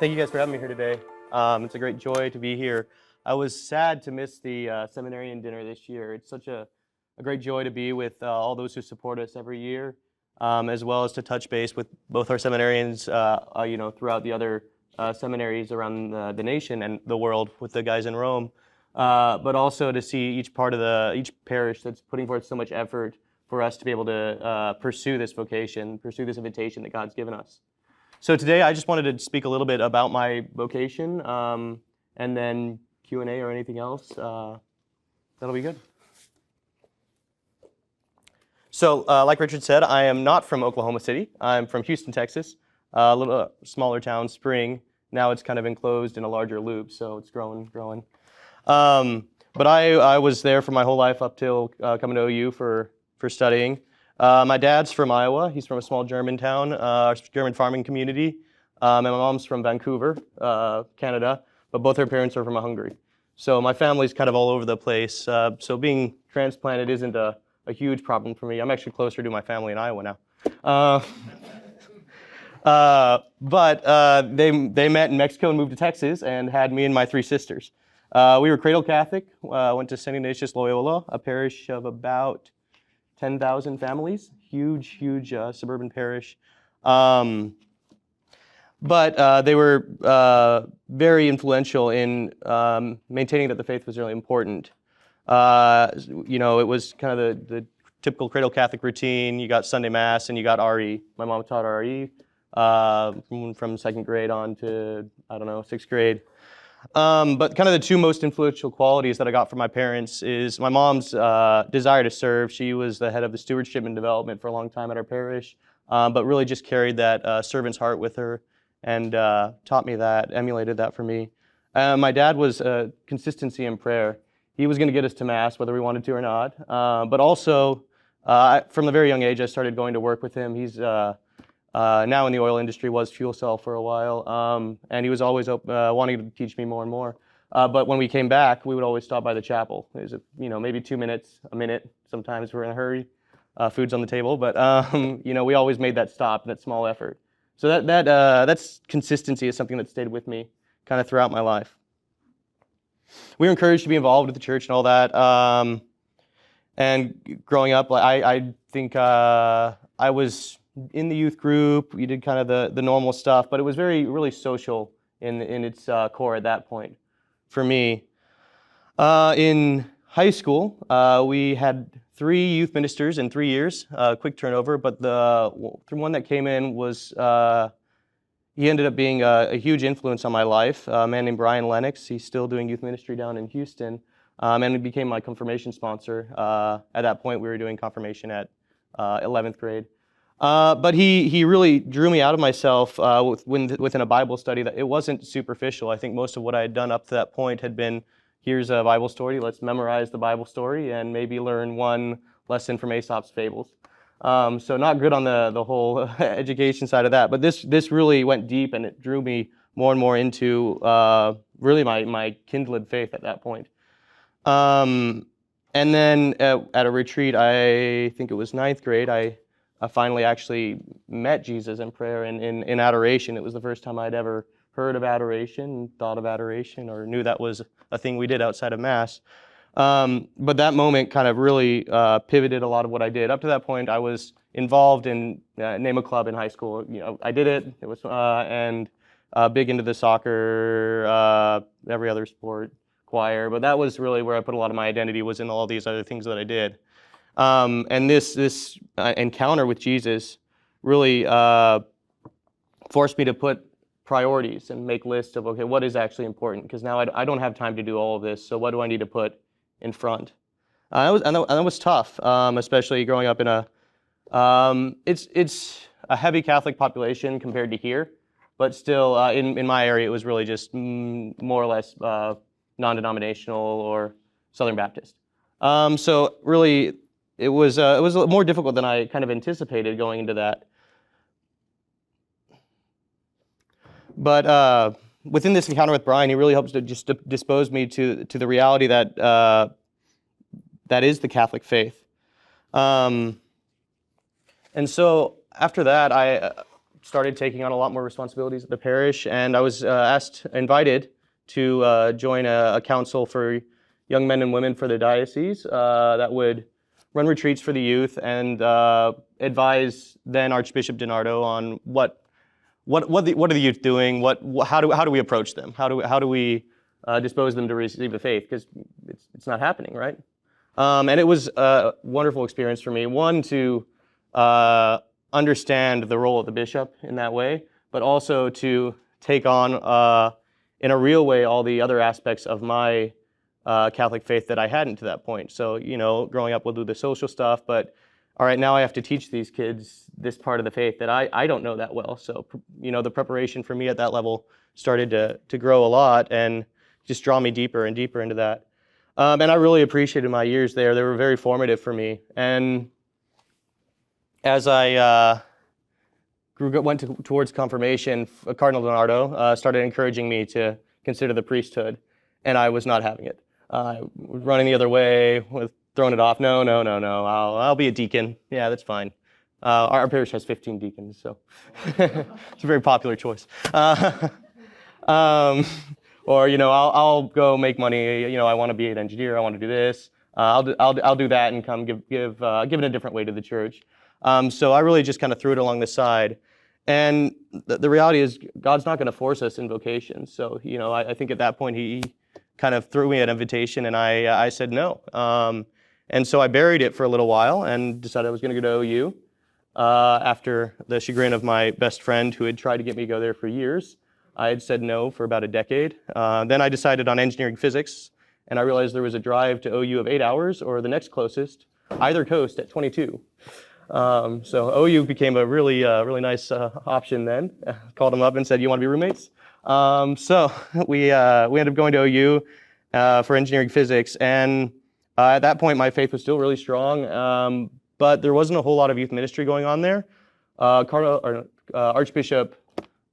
Thank you guys for having me here today. It's a great joy to be here. I was sad to miss the seminarian dinner this year. It's such a great joy to be with all those who support us every year, as well as to touch base with both our seminarians, throughout the other seminaries around the nation and the world with the guys in Rome, but also to see each parish that's putting forth so much effort for us to be able to pursue this vocation, pursue this invitation that God's given us. So today I just wanted to speak a little bit about my vocation, and then Q&A or anything else. That'll be good. So like Richard said, I am not from Oklahoma City. I'm from Houston, Texas, a little smaller town, Spring. Now it's kind of enclosed in a larger loop, so it's growing. But I was there for my whole life up till coming to OU for studying. My dad's from Iowa. He's from a small German town, German farming community. And my mom's from Vancouver, Canada, but both her parents are from Hungary. So my family's kind of all over the place. So being transplanted isn't a huge problem for me. I'm actually closer to my family in Iowa now. But they met in Mexico and moved to Texas and had me and my three sisters. We were cradle Catholic, went to St. Ignatius Loyola, a parish of about 10,000 families, huge suburban parish. But they were very influential in maintaining that the faith was really important. It was kind of the typical cradle Catholic routine. You got Sunday Mass and you got RE. My mom taught RE from second grade on to, sixth grade. But kind of the two most influential qualities that I got from my parents is my mom's desire to serve. She was the head of the stewardship and development for a long time at our parish, but really just carried that servant's heart with her and taught me that, emulated that for me. My dad was consistency in prayer. He was going to get us to Mass whether we wanted to or not. But also, from a very young age, I started going to work with him. He's now in the oil industry, was fuel cell for a while, and he was always wanting to teach me more and more. But when we came back, we would always stop by the chapel. It was, maybe 2 minutes, a minute. Sometimes we're in a hurry. Food's on the table, but we always made that stop, that small effort. So that's consistency is something that stayed with me kind of throughout my life. We were encouraged to be involved with the church and all that. And growing up, I think I was in the youth group. We did kind of the normal stuff, but it was really social in its core at that point for me. In high school, we had 3 youth ministers in 3 years, quick turnover, but the one that came in was, he ended up being a huge influence on my life, a man named Brian Lennox. He's still doing youth ministry down in Houston, and he became my confirmation sponsor. At that point, we were doing confirmation at 11th grade. But he really drew me out of myself within a Bible study. That it wasn't superficial. I think most of what I had done up to that point had been, here's a Bible story, let's memorize the Bible story and maybe learn one lesson from Aesop's fables. So not good on the whole education side of that, but this really went deep and it drew me more and more into really my kindled faith at that point. And then at a retreat, I think it was 9th grade, I finally actually met Jesus in prayer and in adoration. It was the first time I'd ever heard of adoration, thought of adoration, or knew that was a thing we did outside of Mass. But that moment kind of really pivoted a lot of what I did. Up to that point, I was involved in name a club in high school. I did it. It was and big into the soccer, every other sport, choir. But that was really where I put a lot of my identity, was in all these other things that I did. And this encounter with Jesus really forced me to put priorities and make lists of, okay, what is actually important? Because now I don't have time to do all of this, so what do I need to put in front? And that was tough, especially growing up in it's a heavy Catholic population compared to here, but still in my area it was really just more or less non-denominational or Southern Baptist. So really it was more difficult than I kind of anticipated going into that. But within this encounter with Brian, he really helps to just dispose me to the reality that that is the Catholic faith. And so after that, I started taking on a lot more responsibilities at the parish, and I was invited to join a council for young men and women for the diocese that would run retreats for the youth and advise then Archbishop DiNardo on what are the youth doing, how do we approach them, how do we dispose them to receive the faith, because it's not happening, right? And it was a wonderful experience for me, one, to understand the role of the bishop in that way, but also to take on in a real way all the other aspects of my Catholic faith that I hadn't to that point. So, growing up, we'll do the social stuff, but all right, now I have to teach these kids this part of the faith that I don't know that well. So, the preparation for me at that level started to grow a lot and just draw me deeper and deeper into that. And I really appreciated my years there. They were very formative for me. And as I went towards confirmation, Cardinal DiNardo started encouraging me to consider the priesthood, and I was not having it. I was running the other way, throwing it off. No, I'll be a deacon. Yeah, that's fine. Our parish has 15 deacons, so it's a very popular choice. Or I'll go make money. I want to be an engineer. I want to do this. I'll do that and come give it a different way to the church. So I really just kind of threw it along the side. And the reality is, God's not going to force us in vocation. So I think at that point he kind of threw me an invitation, and I said no. And so I buried it for a little while and decided I was going to go to OU after the chagrin of my best friend who had tried to get me to go there for years. I had said no for about a decade. Then I decided on engineering physics, and I realized there was a drive to OU of 8 hours or the next closest, either coast, at 22. So OU became a really nice option then. Called them up and said, "You want to be roommates?" So we ended up going to OU for engineering physics, and at that point my faith was still really strong, but there wasn't a whole lot of youth ministry going on there. Archbishop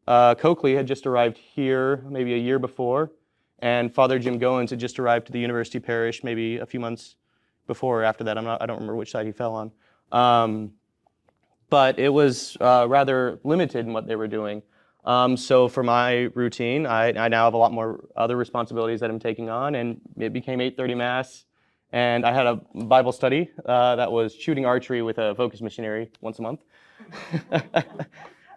Coakley had just arrived here maybe a year before, and Father Jim Goins had just arrived to the university parish maybe a few months before or after that. I don't remember which side he fell on. But it was rather limited in what they were doing. So for my routine, I now have a lot more other responsibilities that I'm taking on, and it became 8:30 Mass, and I had a Bible study that was shooting archery with a Focus missionary once a month.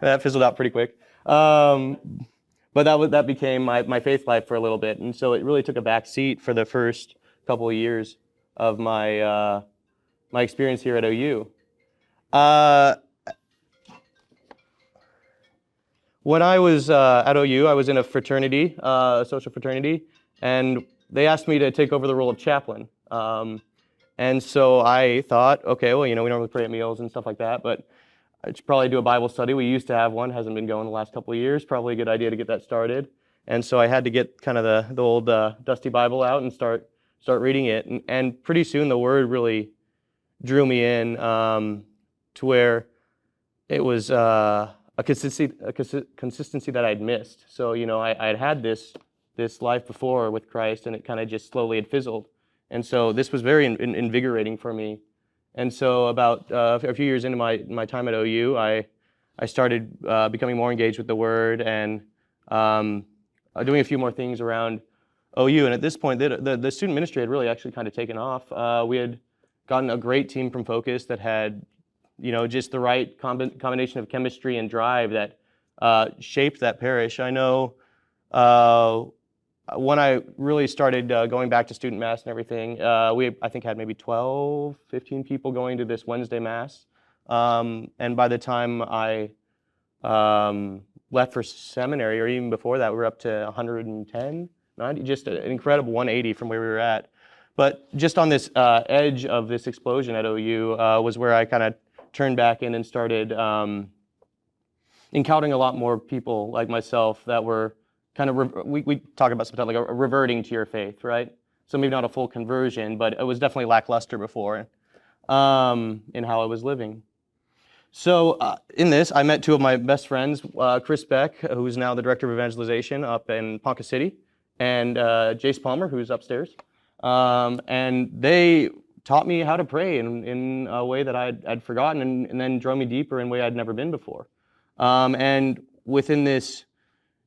That fizzled out pretty quick. But that became my faith life for a little bit, and so it really took a back seat for the first couple of years of my experience here at OU. When I was at OU, I was in a fraternity, a social fraternity, and they asked me to take over the role of chaplain. And so I thought, okay, well, we normally pray at meals and stuff like that, but I should probably do a Bible study. We used to have one, hasn't been going the last couple of years. Probably a good idea to get that started. And so I had to get kind of the old dusty Bible out and start reading it. And pretty soon the Word really drew me in to where it was a consistency that I'd missed. So I had this life before with Christ, and it kind of just slowly had fizzled. And so this was very invigorating for me. And so about a few years into my time at OU, I started becoming more engaged with the Word and doing a few more things around OU. And at this point, the student ministry had really actually kind of taken off. We had gotten a great team from Focus that had just the right combination of chemistry and drive that shaped that parish. I know when I really started going back to student Mass and everything, I think had maybe 12, 15 people going to this Wednesday Mass. And by the time I left for seminary, or even before that, we were up to 110, 90, just an incredible 180 from where we were at. But just on this edge of this explosion at OU was where I kind of turned back in and started encountering a lot more people like myself that were kind of, we talk about sometimes like a reverting to your faith, right? So maybe not a full conversion, but it was definitely lackluster before in how I was living. So in this, I met two of my best friends, Chris Beck, who's now the Director of Evangelization up in Ponca City, and Jace Palmer, who's upstairs. And they taught me how to pray in a way that I'd forgotten, and then drove me deeper in a way I'd never been before. And within this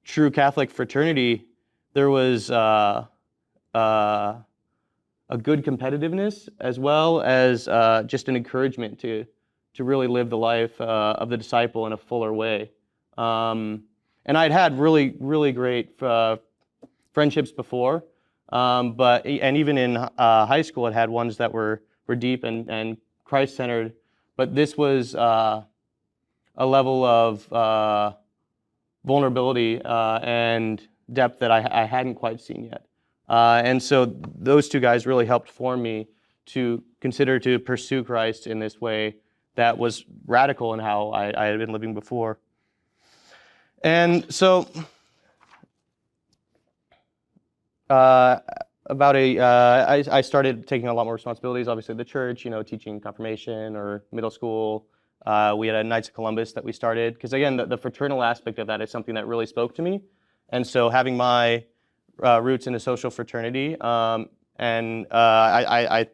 true Catholic fraternity, there was a good competitiveness as well as just an encouragement to really live the life of the disciple in a fuller way. And I'd had really, really great friendships before, and even in high school, I'd had ones that were deep and Christ-centered. But this was a level of vulnerability and depth that I hadn't quite seen yet. And so those two guys really helped form me to consider to pursue Christ in this way that was radical in how I had been living before. And so I started taking a lot more responsibilities, obviously the church, teaching confirmation or middle school. We had a Knights of Columbus that we started, because again, the fraternal aspect of that is something that really spoke to me. And so having my roots in a social fraternity, and I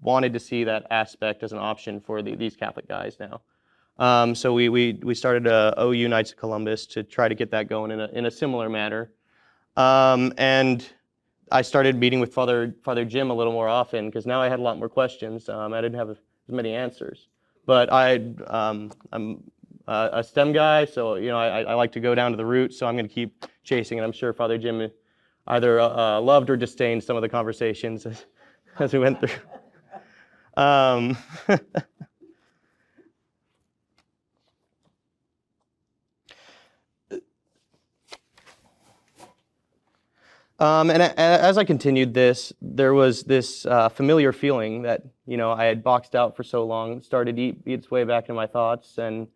wanted to see that aspect as an option for these Catholic guys now. So we started a OU Knights of Columbus to try to get that going in a similar manner. And I started meeting with Father Jim a little more often, because now I had a lot more questions. I didn't have as many answers. But I'm a STEM guy, so I like to go down to the root, so I'm going to keep chasing, and I'm sure Father Jim either loved or disdained some of the conversations as we went through. And as I continued this, there was this familiar feeling that I had boxed out for so long started to eat its way back into my thoughts. And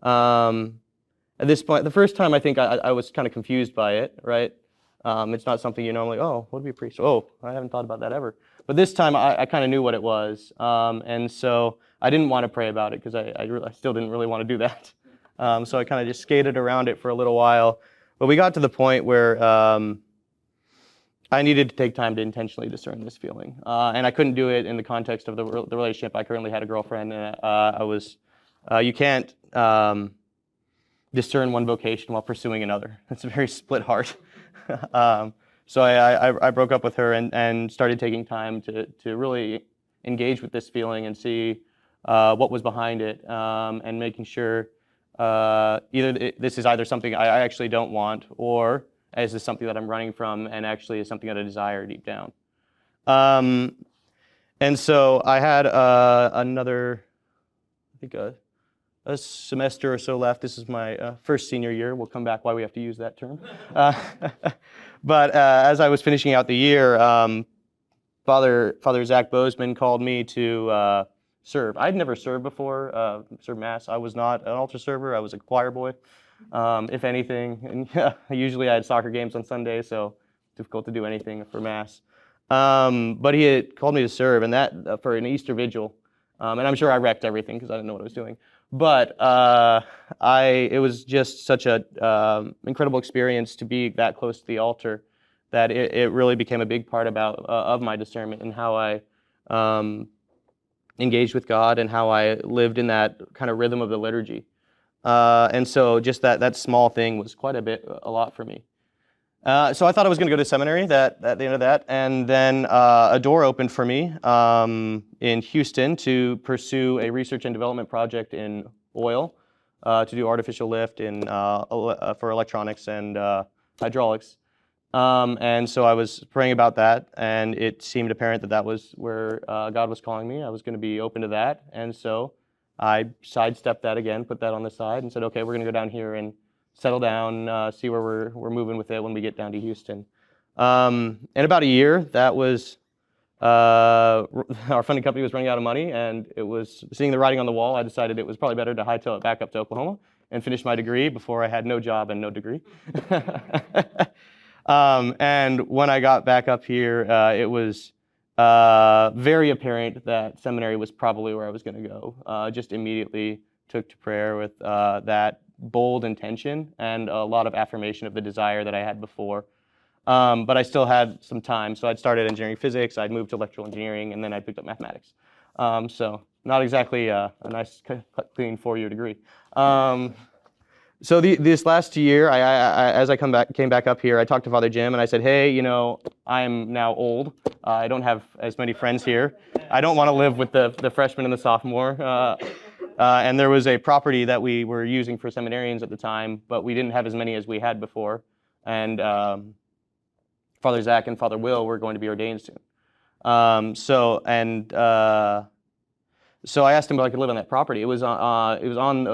at this point, the first time I think I was kind of confused by it, right? It's not something you normally, oh, what would be a priest? Oh, I haven't thought about that ever. But this time I kind of knew what it was. And so I didn't want to pray about it, because I still didn't really want to do that. So I kind of just skated around it for a little while. But we got to the point where I needed to take time to intentionally discern this feeling. And I couldn't do it in the context of the relationship. I currently had a girlfriend, and you can't discern one vocation while pursuing another. It's a very split heart. So I broke up with her and started taking time to really engage with this feeling and see what was behind it, and making sure this is either something I actually don't want, or is this something that I'm running from and actually is something that I desire deep down. And so I had another, I think a semester or so left. This is my first senior year. We'll come back why we have to use that term. But as I was finishing out the year, Father Zach Bozeman called me to serve. I'd never served before, served Mass. I was not an altar server. I was a choir boy, if anything. And usually I had soccer games on Sunday, so difficult to do anything for Mass. But he had called me to serve, and that for an Easter vigil. And I'm sure I wrecked everything because I didn't know what I was doing. But it was just such a incredible experience to be that close to the altar, that it really became a big part of my discernment and how I engaged with God and how I lived in that kind of rhythm of the liturgy. And so just that small thing was quite a lot for me. So I thought I was going to go to seminary at the end of that, and then a door opened for me in Houston to pursue a research and development project in oil, to do artificial lift for electronics and hydraulics. And so I was praying about that, and it seemed apparent that was where God was calling me. I was going to be open to that, and so I sidestepped that again, put that on the side, and said, okay, we're going to go down here and settle down, see where we're moving with it when we get down to Houston. In about a year, that was our funding company was running out of money, and it was seeing the writing on the wall. I decided it was probably better to hightail it back up to Oklahoma and finish my degree before I had no job and no degree. And when I got back up here, it was very apparent that seminary was probably where I was going to go. Just immediately took to prayer with that bold intention and a lot of affirmation of the desire that I had before. But I still had some time, so I'd started engineering physics, I'd moved to electrical engineering, and then I picked up mathematics. So not exactly a nice, clean 4-year degree. So this last year, as I came back up here, I talked to Father Jim and I said, hey, I'm now old. I don't have as many friends here. I don't want to live with the freshman and the sophomore. And there was a property that we were using for seminarians at the time, but we didn't have as many as we had before. And Father Zach and Father Will were going to be ordained soon. So I asked him if I could live on that property. It was on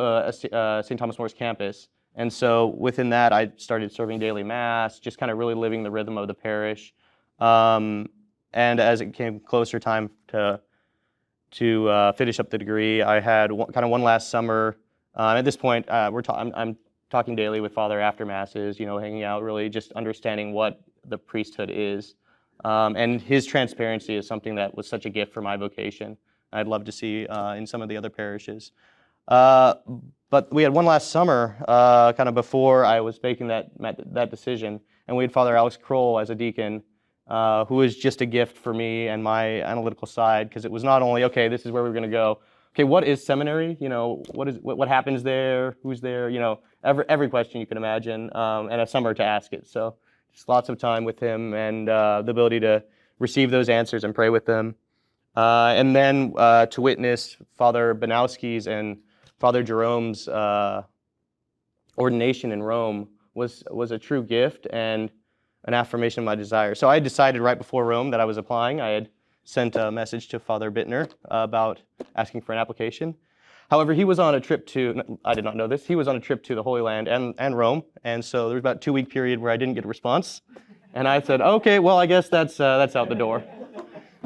St. Thomas More's campus, and so within that, I started serving daily mass, just kind of really living the rhythm of the parish. And as it came closer time to finish up the degree, I had one last summer. At this point, I'm talking daily with Father after masses, hanging out, really just understanding what the priesthood is, and his transparency is something that was such a gift for my vocation. I'd love to see in some of the other parishes. But we had one last summer, kind of before I was making that decision, and we had Father Alex Kroll as a deacon, who was just a gift for me and my analytical side, because it was not only, okay, this is where we're going to go. Okay, what is seminary? What happens there? Who's there? Every question you can imagine, and a summer to ask it. So just lots of time with him and the ability to receive those answers and pray with them. And then to witness Father Banowski's and Father Jerome's ordination in Rome was a true gift and an affirmation of my desire. So I decided right before Rome that I was applying. I had sent a message to Father Bittner about asking for an application. However, he was on a trip I did not know this, he was on a trip to the Holy Land and Rome, and so there was about a 2-week period where I didn't get a response. And I said, okay, well, I guess that's out the door.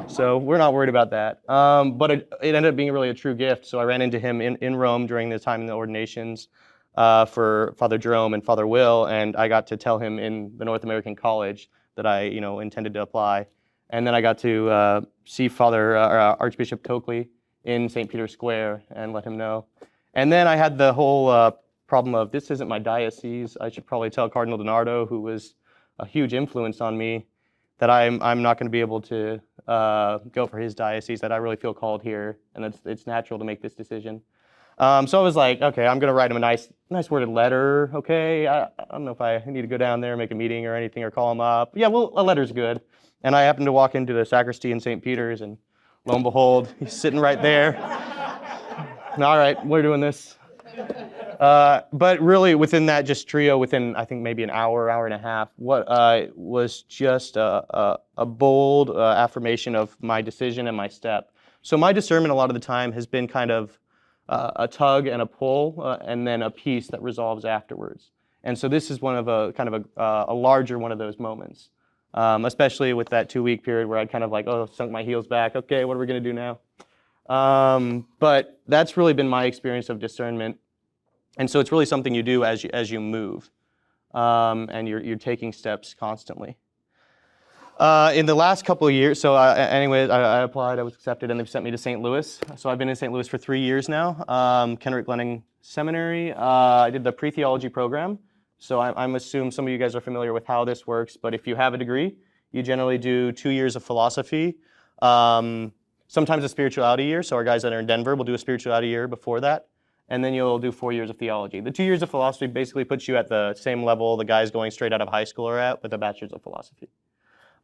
So we're not worried about that. But it ended up being really a true gift. So I ran into him in Rome during the time in the ordinations for Father Jerome and Father Will, and I got to tell him in the North American College that I intended to apply. And then I got to see Archbishop Tokley in St. Peter's Square and let him know. And then I had the whole problem of, this isn't my diocese. I should probably tell Cardinal DiNardo, who was a huge influence on me, that I'm not going to be able to go for his diocese, that I really feel called here, and it's natural to make this decision. So I was like, okay, I'm going to write him a nice worded letter, okay? I don't know if I need to go down there, make a meeting or anything, or call him up. Yeah, well, a letter's good. And I happened to walk into the sacristy in St. Peter's, and lo and behold, he's sitting right there. All right, we're doing this. But really, within that just trio, within I think maybe an hour and a half, what was just a bold affirmation of my decision and my step. So my discernment a lot of the time has been kind of a tug and a pull, and then a peace that resolves afterwards. And so this is one of a larger one of those moments, especially with that 2-week period where I kind of sunk my heels back. Okay, what are we going to do now? But that's really been my experience of discernment. And so it's really something you do as you move, and you're taking steps constantly. In the last couple of years, so anyways, I applied, I was accepted, and they've sent me to St. Louis. So I've been in St. Louis for 3 years now, Kenrick Glenning Seminary. I did the pre-theology program. So I'm assuming some of you guys are familiar with how this works, but if you have a degree, you generally do 2 years of philosophy, sometimes a spirituality year. So our guys that are in Denver will do a spirituality year before that. And then you'll do 4 years of theology. The 2 years of philosophy basically puts you at the same level the guys going straight out of high school are at with a bachelor's of philosophy.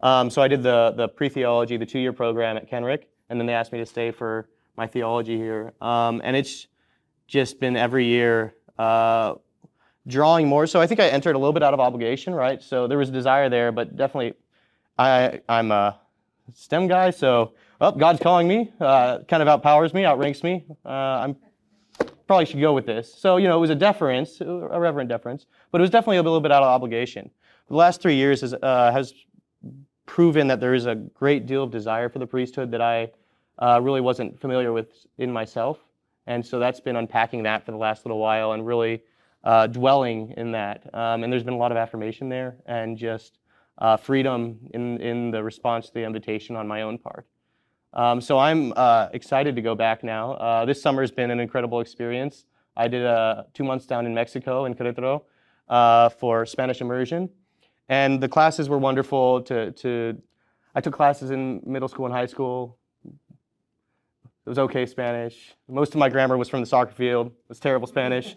So I did the pre-theology, the 2-year program at Kenrick, and then they asked me to stay for my theology here. And it's just been every year drawing more. So I think I entered a little bit out of obligation, right? So there was a desire there, but definitely I'm a STEM guy, so God's calling me, kind of outpowers me, outranks me. I'm probably should go with this. So, it was a deference, a reverent deference, but it was definitely a little bit out of obligation. The last 3 years has proven that there is a great deal of desire for the priesthood that I really wasn't familiar with in myself. And so that's been unpacking that for the last little while and really dwelling in that. And there's been a lot of affirmation there and just freedom in the response to the invitation on my own part. So I'm excited to go back now. This summer has been an incredible experience. I did 2 months down in Mexico, in Querétaro, for Spanish immersion. And the classes were wonderful. I took classes in middle school and high school. It was okay Spanish. Most of my grammar was from the soccer field. It was terrible Spanish.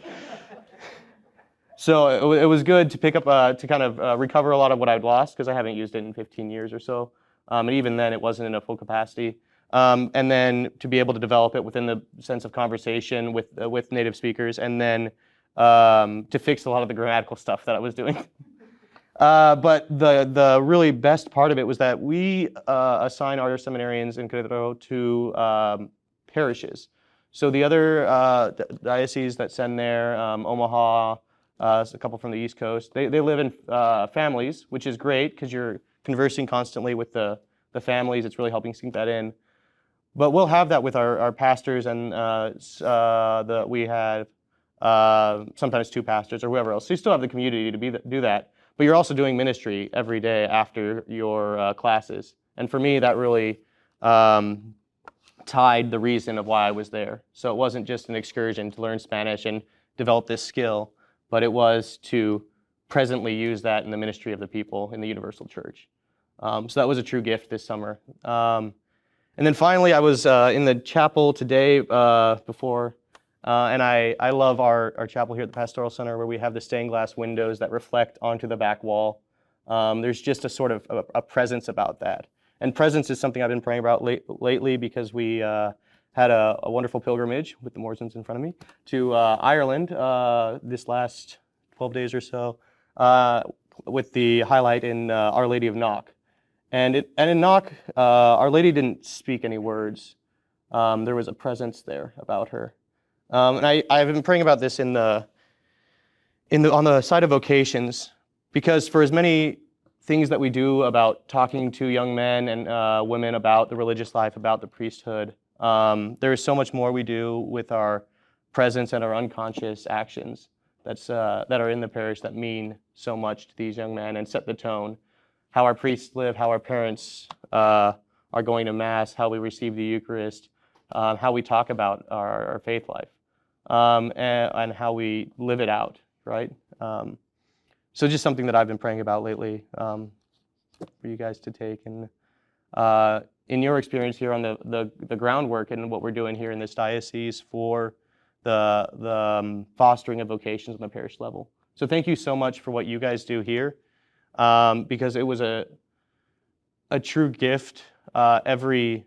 So it was good to pick up, to kind of recover a lot of what I'd lost because I haven't used it in 15 years or so. And even then, it wasn't in a full capacity. And then to be able to develop it within the sense of conversation with native speakers, and then to fix a lot of the grammatical stuff that I was doing. But the really best part of it was that we assign our seminarians in Querétaro to parishes. So the other dioceses that send there, Omaha, a couple from the East Coast, they live in families, which is great because you're conversing constantly with the families. It's really helping sink that in. But we'll have that with our pastors, and we have sometimes two pastors or whoever else. So you still have the community to do that. But you're also doing ministry every day after your classes. And for me, that really tied the reason of why I was there. So it wasn't just an excursion to learn Spanish and develop this skill, but it was to presently use that in the ministry of the people in the Universal Church. So that was a true gift this summer. And then finally, I was in the chapel today before, and I love our chapel here at the Pastoral Center, where we have the stained glass windows that reflect onto the back wall. There's just a sort of a presence about that. And presence is something I've been praying about lately because we had a wonderful pilgrimage with the Morsans in front of me to Ireland this last 12 days or so, with the highlight in Our Lady of Knock. And in Knock, Our Lady didn't speak any words. There was a presence there about her. And I've been praying about this on the side of vocations, because for as many things that we do about talking to young men and women about the religious life, about the priesthood, there is so much more we do with our presence and our unconscious actions that are in the parish that mean so much to these young men and set the tone. How our priests live, how our parents are going to Mass, how we receive the Eucharist, how we talk about our faith life, and how we live it out, right? So just something that I've been praying about lately for you guys to take. And in your experience here on the groundwork and what we're doing here in this diocese for the fostering of vocations on the parish level. So thank you so much for what you guys do here, because it was a true gift every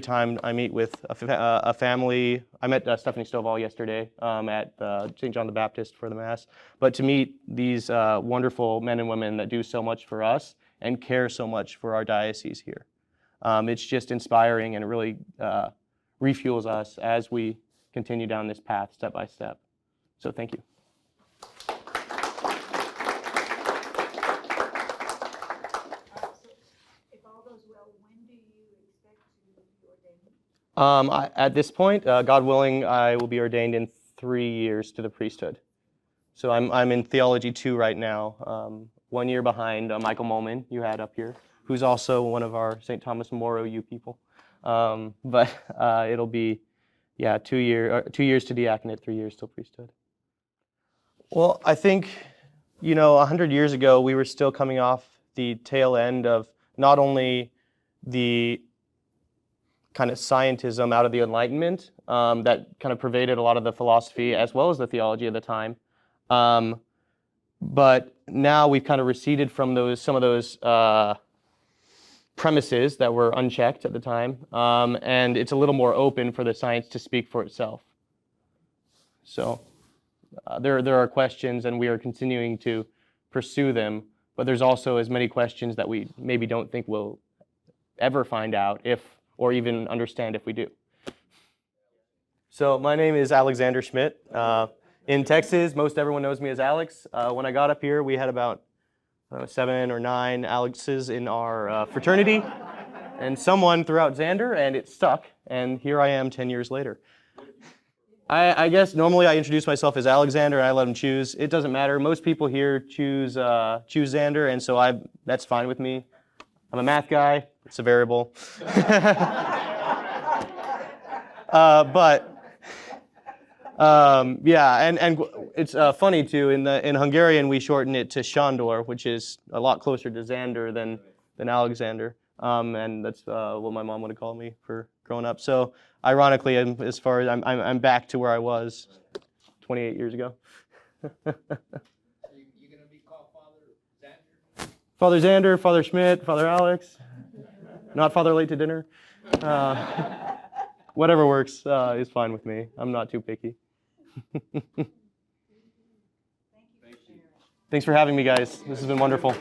time I meet with a family. I met Stephanie Stovall yesterday at St. John the Baptist for the Mass. But to meet these wonderful men and women that do so much for us and care so much for our diocese here, it's just inspiring, and it really refuels us as we continue down this path step by step. So thank you. At this point, God willing, I will be ordained in 3 years to the priesthood. So I'm in Theology 2 right now, 1 year behind Michael Molman, you had up here, who's also one of our St. Thomas More OU people. But it'll be, 2 years to diaconate, 3 years till priesthood. Well, I think, 100 years ago, we were still coming off the tail end of not only the kind of scientism out of the Enlightenment that kind of pervaded a lot of the philosophy as well as the theology of the time. But now we've kind of receded from some of those premises that were unchecked at the time, and it's a little more open for the science to speak for itself. So there are questions, and we are continuing to pursue them, but there's also as many questions that we maybe don't think we'll ever find out or even understand if we do. So my name is Alexander Schmitt. In Texas, most everyone knows me as Alex. When I got up here, we had about 7 or 9 Alexes in our fraternity, and someone threw out Xander, and it stuck, and here I am 10 years later. I guess normally I introduce myself as Alexander, and I let him choose. It doesn't matter. Most people here choose Xander, and so that's fine with me. I'm a math guy. It's a variable. And it's funny too. In Hungarian, we shorten it to Sándor, which is a lot closer to Xander than Alexander. And that's what my mom would have called me for growing up. So ironically, as far as I'm back to where I was 28 years ago. Father Xander, Father Schmitt, Father Alex. Not Father late to dinner. Whatever works is fine with me. I'm not too picky. Thanks for having me, guys. This has been wonderful.